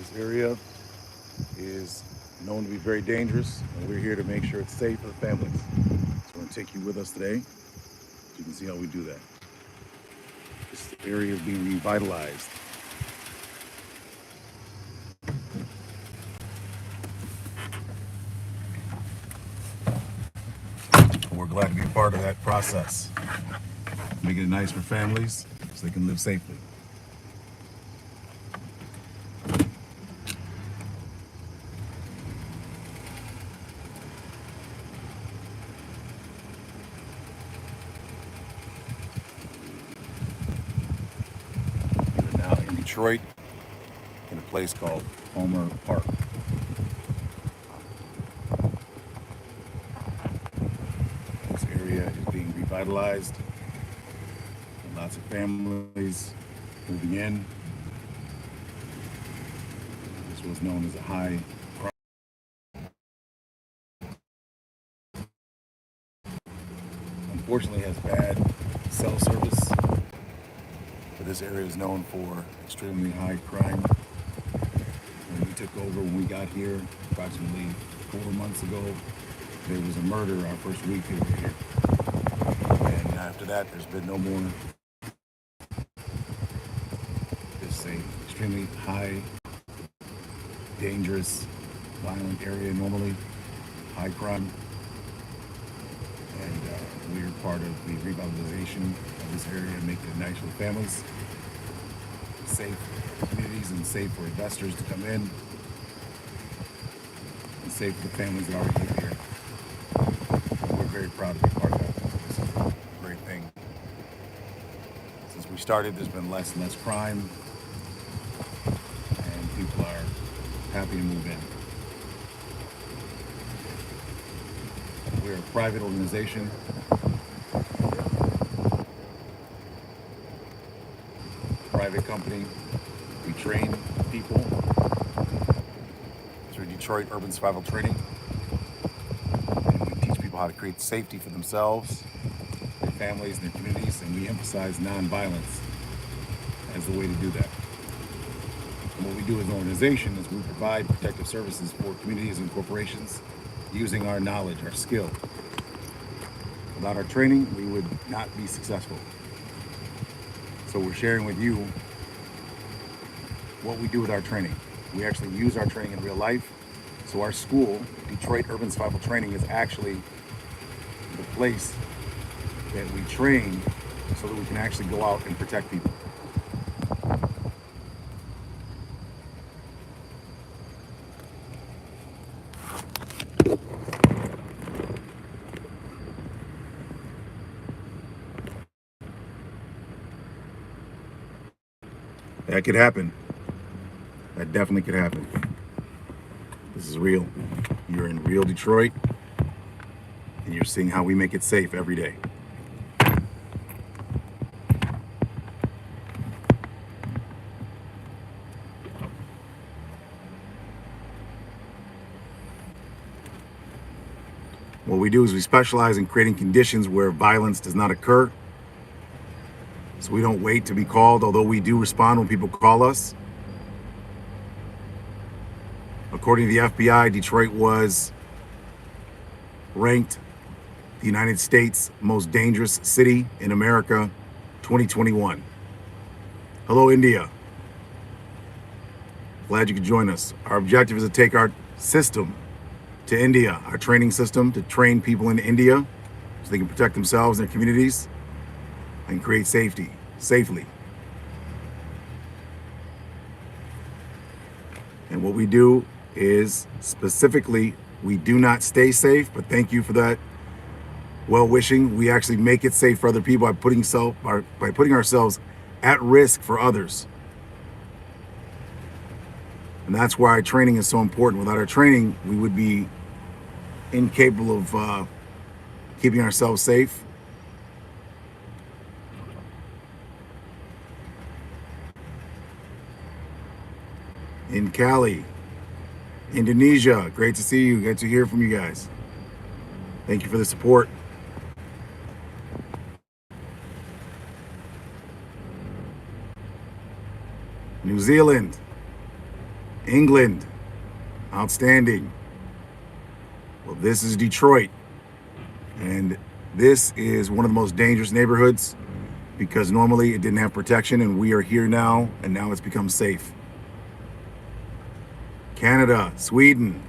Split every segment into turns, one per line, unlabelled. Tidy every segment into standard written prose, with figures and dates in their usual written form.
This area is known to be very dangerous, and we're here to make sure it's safe for the families. So we're going to take you with us today so you can see how we do that. This area is being revitalized. We're glad to be a part of that process, making it nice for families so they can live safely. We're now in Detroit in a place called Homer Park. This area is being revitalized, and lots of families moving in. This was known as a high crime. Unfortunately, has bad cell service, but this area is known for extremely high crime. When we took over, when we got here approximately 4 months ago, there was a murder our first week that we were here. And after that, there's been no more. It's a extremely high, dangerous, violent area normally, high crime. And we are part of the revitalization of this area, making it nice for families, safe for communities, and safe for investors to come in, and safe for the families that already live here. We're very proud to be part of that. This is a great thing. Since we started, there's been less and less crime, and people are happy to move in. We're a private organization. Private company. We train people through Detroit Urban Survival Training. And we teach people how to create safety for themselves, their families, and their communities. And we emphasize nonviolence as the way to do that. And what we do as an organization is we provide protective services for communities and corporations using our knowledge, our skill. Without our training, we would not be successful. So we're sharing with you what we do with our training. We actually use our training in real life. So our school, Detroit Urban Survival Training, is actually the place that we train so that we can actually go out and protect people. That could happen. That definitely could happen. This is real. You're in real Detroit, and you're seeing how we make it safe every day. What we do is we specialize in creating conditions where violence does not occur. So we don't wait to be called, although we do respond when people call us. According to the FBI, Detroit was ranked the United States most dangerous city in America 2021. Hello, India. Glad you could join us. Our objective is to take our system to India, our training system, to train people in India so they can protect themselves and their communities and create safely. And what we do is specifically, we do not stay safe, but thank you for that well-wishing. We actually make it safe for other people by putting ourselves at risk for others. And that's why our training is so important. Without our training, we would be incapable of keeping ourselves safe. In Cali, Indonesia, great to see you. Great to hear from you guys. Thank you for the support. New Zealand, England, outstanding. Well, this is Detroit, and this is one of the most dangerous neighborhoods because normally it didn't have protection, and we are here now, and now it's become safe. Canada, Sweden.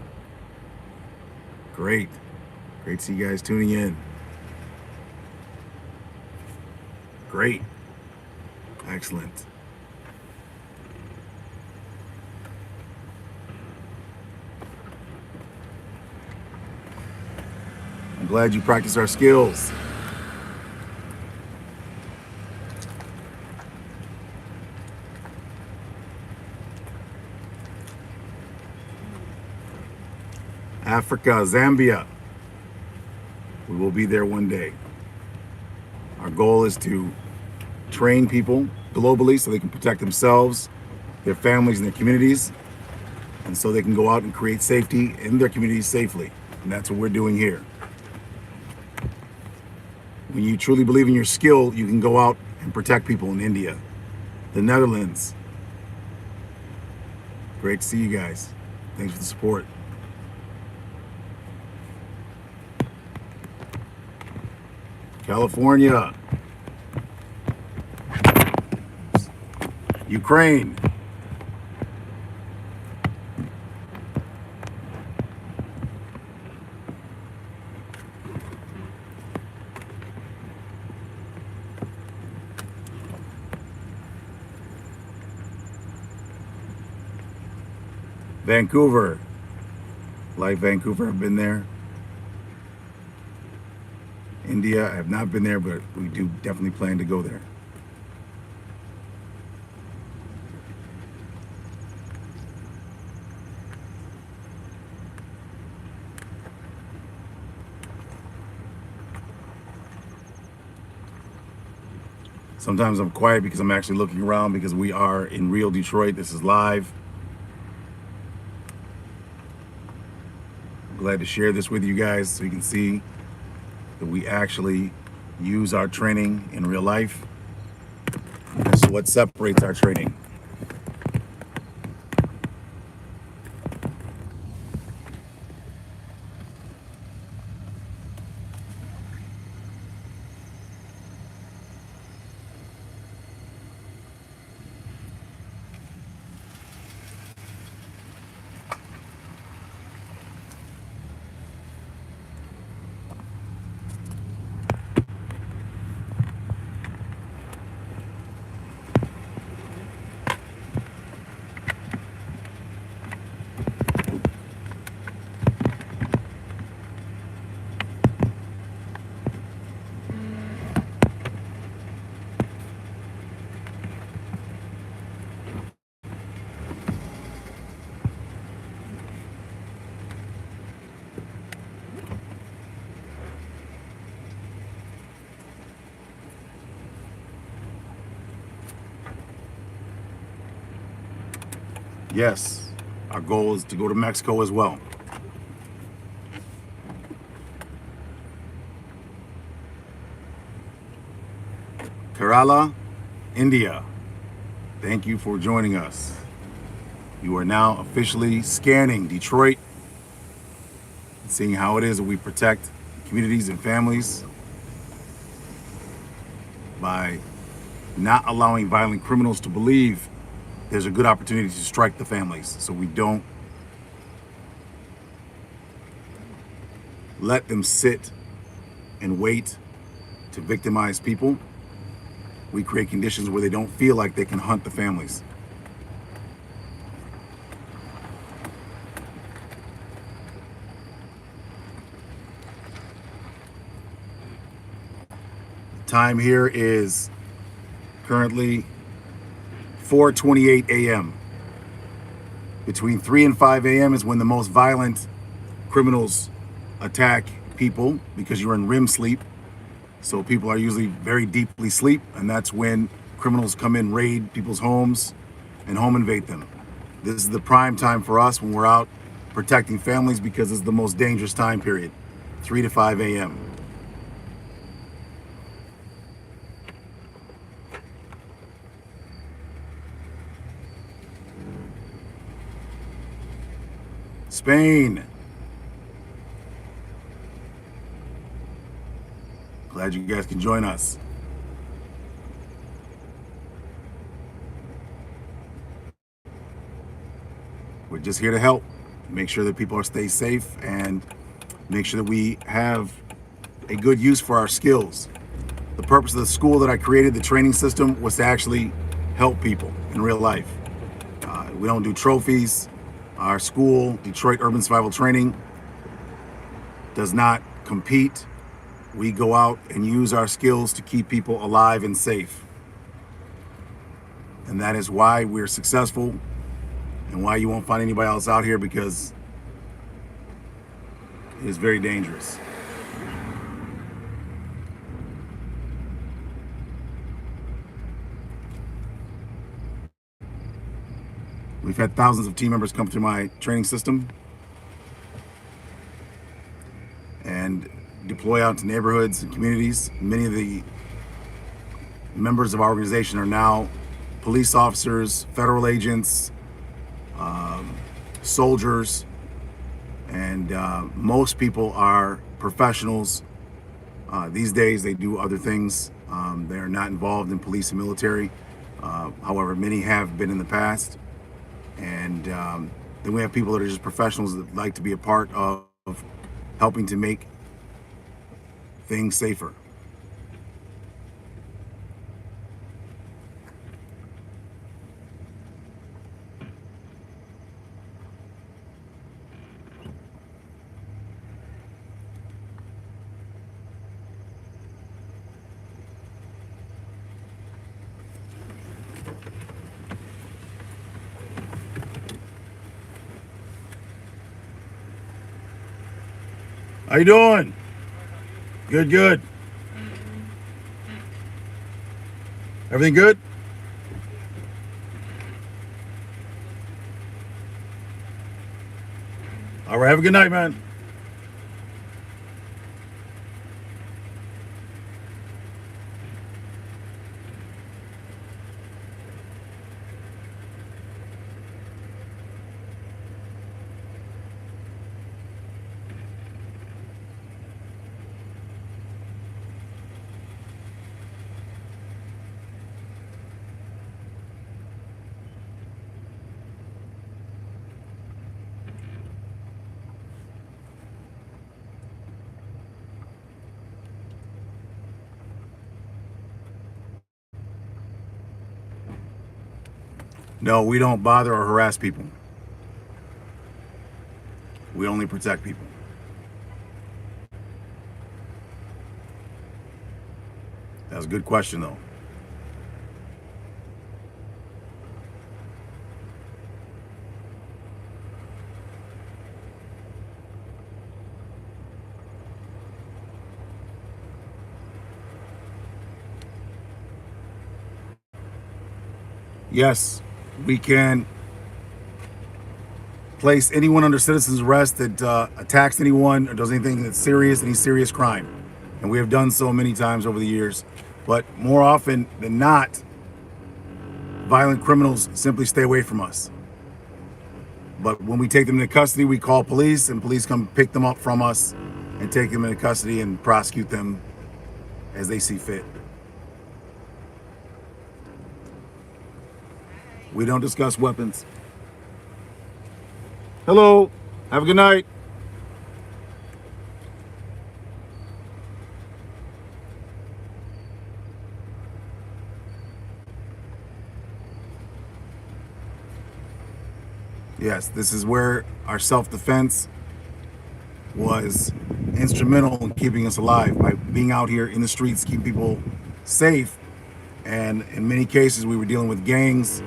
Great. Great to see you guys tuning in. Great. Excellent. I'm glad you practice our skills. Africa, Zambia. We will be there one day. Our goal is to train people globally so they can protect themselves, their families, and their communities, and so they can go out and create safety in their communities safely. And that's what we're doing here. When you truly believe in your skill, you can go out and protect people in India, the Netherlands. Great to see you guys. Thanks for the support. California, Ukraine, Vancouver, Life Vancouver, I've been there. India, I have not been there, but we do definitely plan to go there. Sometimes I'm quiet because I'm actually looking around because we are in real Detroit. This is live. I'm glad to share this with you guys so you can see that we actually use our training in real life. This is what separates our training. Yes, our goal is to go to Mexico as well. Kerala, India. Thank you for joining us. You are now officially scanning Detroit and seeing how it is that we protect communities and families by not allowing violent criminals to believe there's a good opportunity to strike the families, so we don't let them sit and wait to victimize people. We create conditions where they don't feel like they can hunt the families. Time here is currently 4:28 a.m. Between 3 and 5 a.m. is when the most violent criminals attack people because you're in REM sleep. So people are usually very deeply asleep, and that's when criminals come in, raid people's homes, and home invade them. This is the prime time for us when we're out protecting families because it's the most dangerous time period, 3 to 5 a.m. Spain. Glad you guys can join us. We're just here to help, make sure that people stay safe, and make sure that we have a good use for our skills. The purpose of the school that I created, the training system, was to actually help people in real life. We don't do trophies. Our school, Detroit Urban Survival Training, does not compete. We go out and use our skills to keep people alive and safe. And that is why we're successful and why you won't find anybody else out here, because it is very dangerous. We've had thousands of team members come through my training system and deploy out to neighborhoods and communities. Many of the members of our organization are now police officers, federal agents, soldiers, and most people are professionals. These days they do other things. They are not involved in police and military. However, many have been in the past. And then we have people that are just professionals that like to be a part of helping to make things safer. How you doing? Good, good. Everything good? All right, have a good night, man. No, we don't bother or harass people. We only protect people. That's a good question, though. Yes, we can place anyone under citizen's arrest that attacks anyone or does anything that's serious, any serious crime. And we have done so many times over the years. But more often than not, violent criminals simply stay away from us. But when we take them into custody, we call police, and police come pick them up from us and take them into custody and prosecute them as they see fit. We don't discuss weapons. Hello, have a good night. Yes, this is where our self-defense was instrumental in keeping us alive, by being out here in the streets, keeping people safe. And in many cases, we were dealing with gangs.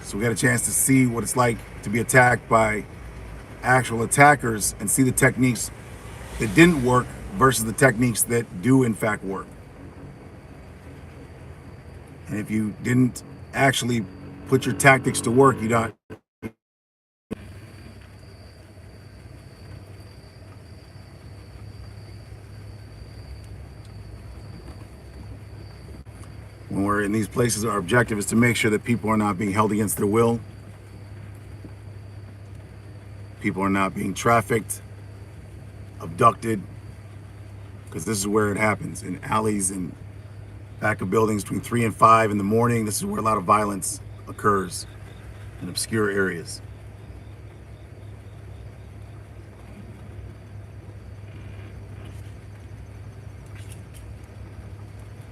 So we got a chance to see what it's like to be attacked by actual attackers and see the techniques that didn't work versus the techniques that do in fact work. And if you didn't actually put your tactics to work, you don't. When we're in these places, our objective is to make sure that people are not being held against their will. People are not being trafficked, abducted, because this is where it happens, in alleys and back of buildings between 3 and 5 in the morning. This is where a lot of violence occurs, in obscure areas.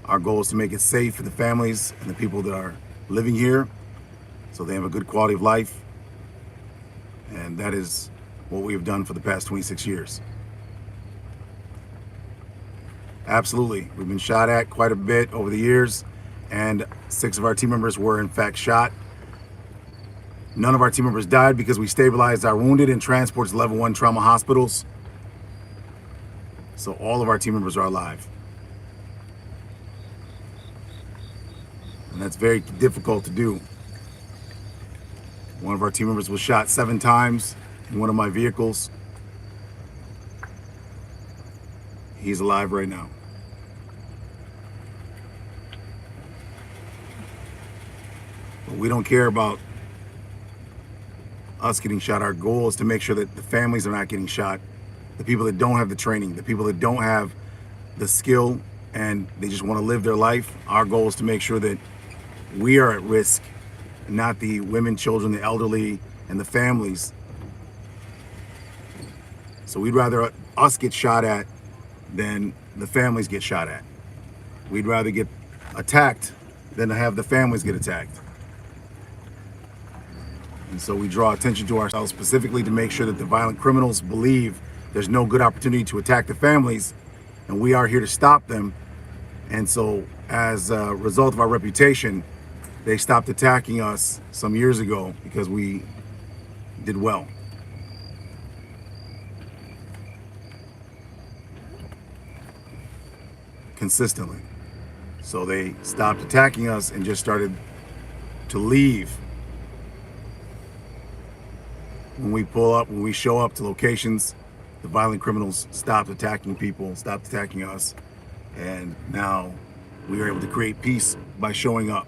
Our goal is to make it safe for the families and the people that are living here, so they have a good quality of life. And that is what we have done for the past 26 years. Absolutely. We've been shot at quite a bit over the years, and 6 of our team members were in fact shot. None of our team members died because we stabilized our wounded and transported to level 1 trauma hospitals. So all of our team members are alive. And that's very difficult to do. One of our team members was shot 7 times in one of my vehicles. He's alive right now. But we don't care about us getting shot. Our goal is to make sure that the families are not getting shot. The people that don't have the training, the people that don't have the skill, and they just want to live their life. Our goal is to make sure that we are at risk, not the women, children, the elderly, and the families. So we'd rather us get shot at than the families get shot at. We'd rather get attacked than to have the families get attacked. And so we draw attention to ourselves specifically to make sure that the violent criminals believe there's no good opportunity to attack the families, and we are here to stop them. And so as a result of our reputation, they stopped attacking us some years ago because we did well. Consistently. So they stopped attacking us and just started to leave. When we show up to locations, the violent criminals stopped attacking people, stopped attacking us, and now we are able to create peace by showing up.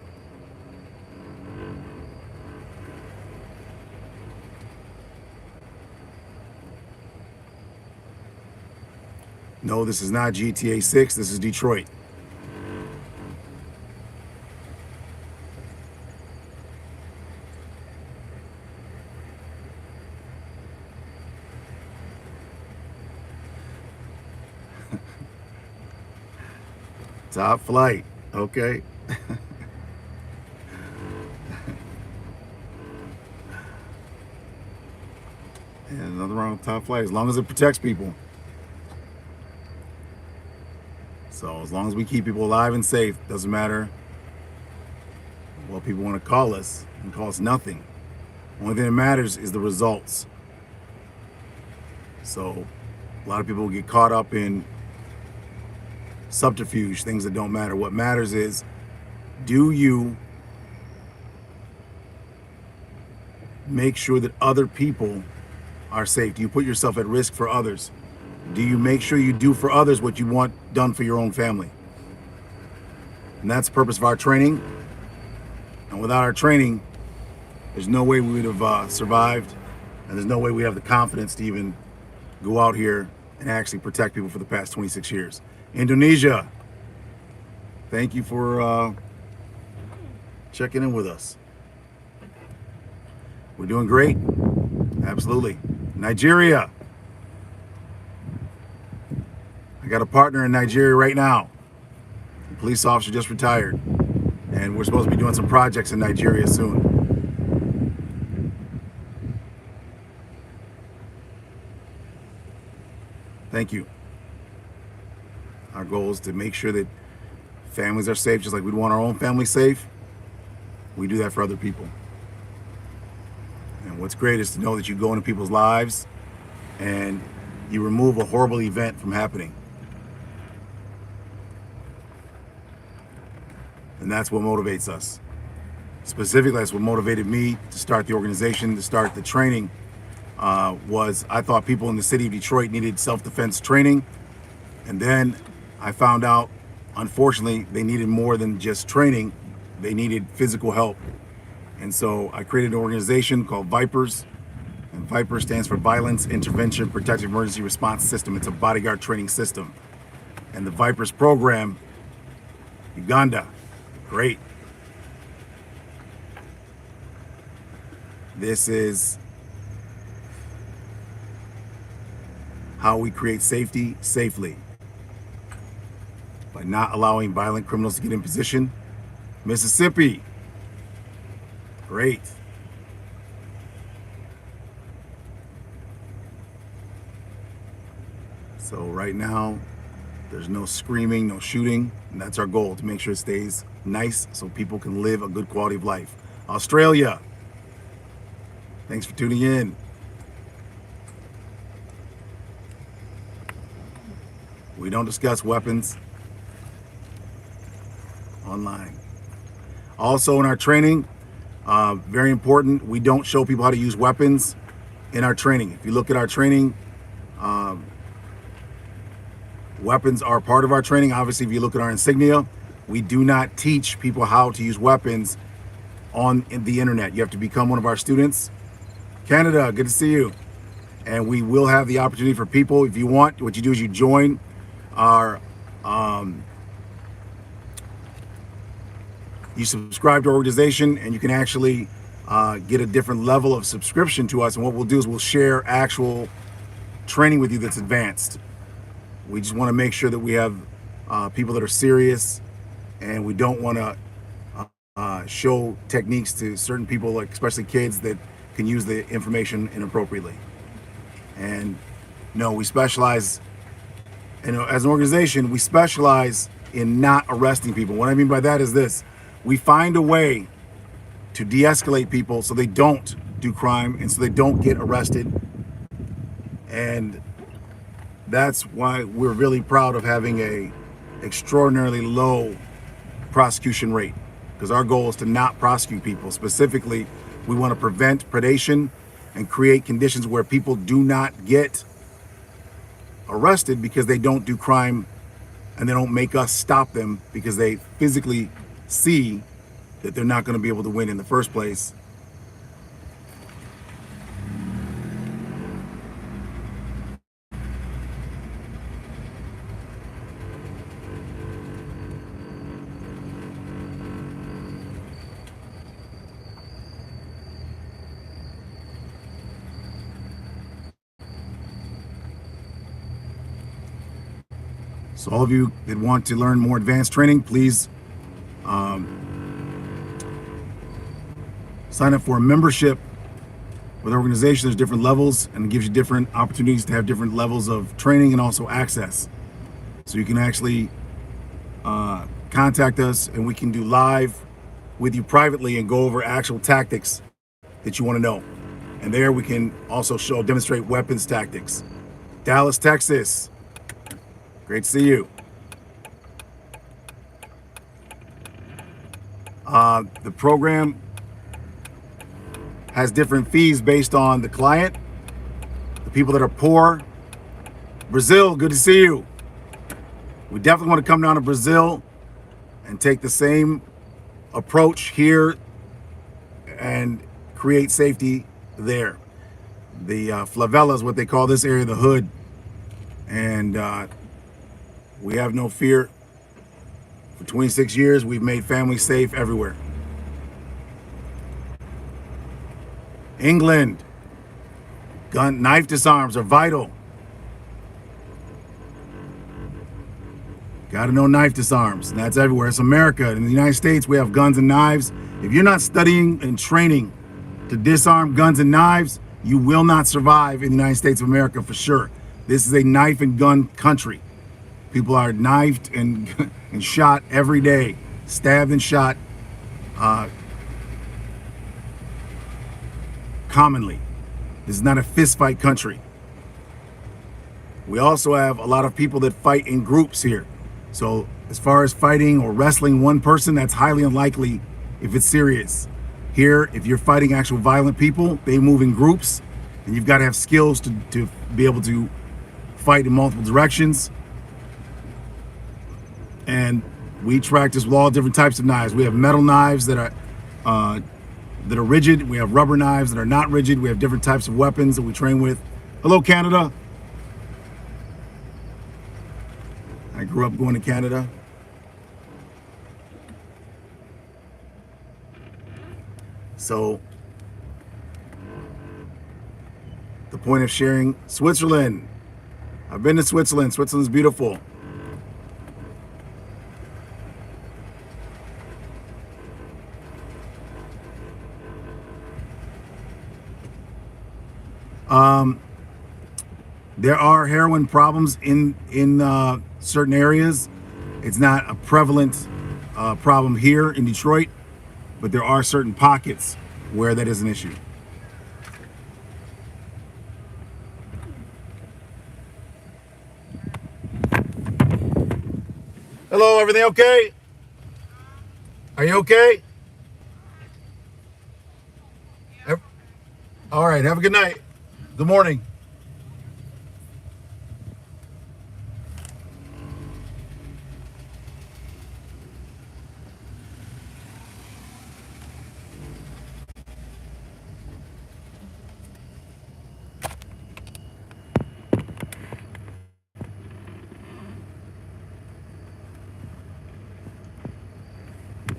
No, this is not GTA 6, this is Detroit. Top flight, okay. And nothing wrong with top flight, as long as it protects people. So as long as we keep people alive and safe, doesn't matter what people want to call us, and call us nothing. Only thing that matters is the results. So a lot of people get caught up in subterfuge, things that don't matter. What matters is, do you make sure that other people are safe? Do you put yourself at risk for others? Do you make sure you do for others what you want done for your own family? And that's the purpose of our training. And without our training, there's no way we would have survived, and there's no way we have the confidence to even go out here and actually protect people for the past 26 years. Indonesia, thank you for checking in with us. We're doing great. Absolutely. Nigeria. I got a partner in Nigeria right now. A police officer just retired. And we're supposed to be doing some projects in Nigeria soon. Thank you. Our goal is to make sure that families are safe, just like we'd want our own family safe. We do that for other people. And what's great is to know that you go into people's lives and you remove a horrible event from happening. And that's what motivates us. Specifically, that's what motivated me to start the organization, to start the training, was I thought people in the city of Detroit needed self-defense training. And then I found out, unfortunately, they needed more than just training. They needed physical help. And so I created an organization called Vipers. And VIPER stands for Violence Intervention Protective Emergency Response System. It's a bodyguard training system. And the VIPERS program, Uganda, great. This is how we create safety safely, by not allowing violent criminals to get in position. Mississippi, great. So right now, there's no screaming, no shooting, and that's our goal, to make sure it stays nice so people can live a good quality of life. Australia, thanks for tuning in. We don't discuss weapons online. Also in our training, very important, we don't show people how to use weapons in our training. If you look at our training, weapons are part of our training. Obviously, if you look at our insignia, we do not teach people how to use weapons on the internet. You have to become one of our students. Canada, good to see you. And we will have the opportunity for people, if you want, what you do is you join our, you subscribe to our organization, and you can actually get a different level of subscription to us. And what we'll do is we'll share actual training with you that's advanced. We just want to make sure that we have people that are serious, and we don't want to show techniques to certain people, like especially kids, that can use the information inappropriately. And no, we specialize, and as an organization, we specialize in not arresting people. What I mean by that is this: we find a way to de-escalate people so they don't do crime and so they don't get arrested. And that's why we're really proud of having a extraordinarily low prosecution rate, because our goal is to not prosecute people. Specifically, we want to prevent predation and create conditions where people do not get arrested because they don't do crime, and they don't make us stop them because they physically see that they're not going to be able to win in the first place. So all of you that want to learn more advanced training, please sign up for a membership with our organization. There's different levels, and it gives you different opportunities to have different levels of training and also access. So you can actually contact us, and we can do live with you privately and go over actual tactics that you want to know. And there we can also demonstrate weapons tactics. Dallas, Texas. Great to see you. The program has different fees based on the client, the people that are poor. Brazil, good to see you. We definitely want to come down to Brazil and take the same approach here and create safety there. The favela is what they call this area, the hood. And we have no fear. For 26 years, we've made families safe everywhere. England, knife disarms are vital. Got to know knife disarms, and that's everywhere. It's America. In the United States, we have guns and knives. If you're not studying and training to disarm guns and knives, you will not survive in the United States of America for sure. This is a knife and gun country. People are knifed and shot every day, stabbed and shot commonly. This is not a fist fight country. We also have a lot of people that fight in groups here. So as far as fighting or wrestling one person, that's highly unlikely if it's serious. Here, if you're fighting actual violent people, they move in groups, and you've got to have skills to be able to fight in multiple directions. And we practice with all different types of knives. We have metal knives that are that are rigid. We have rubber knives that are not rigid. We have different types of weapons that we train with. Hello, Canada. I grew up going to Canada. So the point of sharing Switzerland. I've been to Switzerland. Switzerland's beautiful. There are heroin problems in certain areas. It's not a prevalent problem here in Detroit, but there are certain pockets where that is an issue. Hello, everything okay? Are you okay? All right, have a good night. Good morning.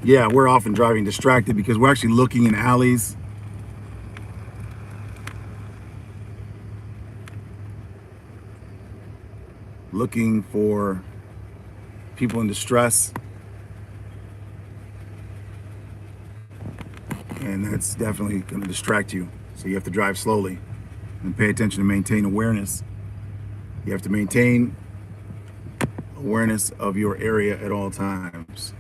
Yeah, we're often driving distracted because we're actually looking in alleys. Looking for people in distress. And that's definitely going to distract you. So you have to drive slowly and pay attention to maintain awareness. You have to maintain awareness of your area at all times.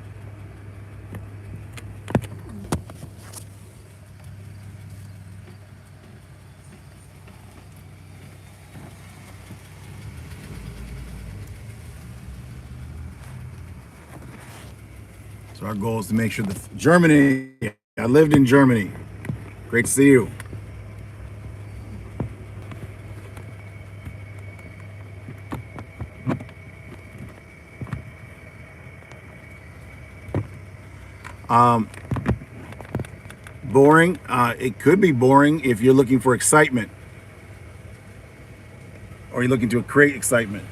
So our goal is to make sure that Germany, I lived in Germany. Great to see you. Boring. It could be boring if you're looking for excitement or you're looking to create excitement.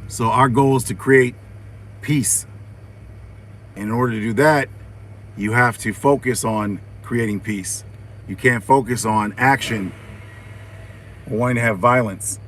So our goal is to create peace. In order to do that, you have to focus on creating peace. You can't focus on action or wanting to have violence.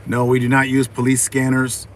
No, we do not use police scanners.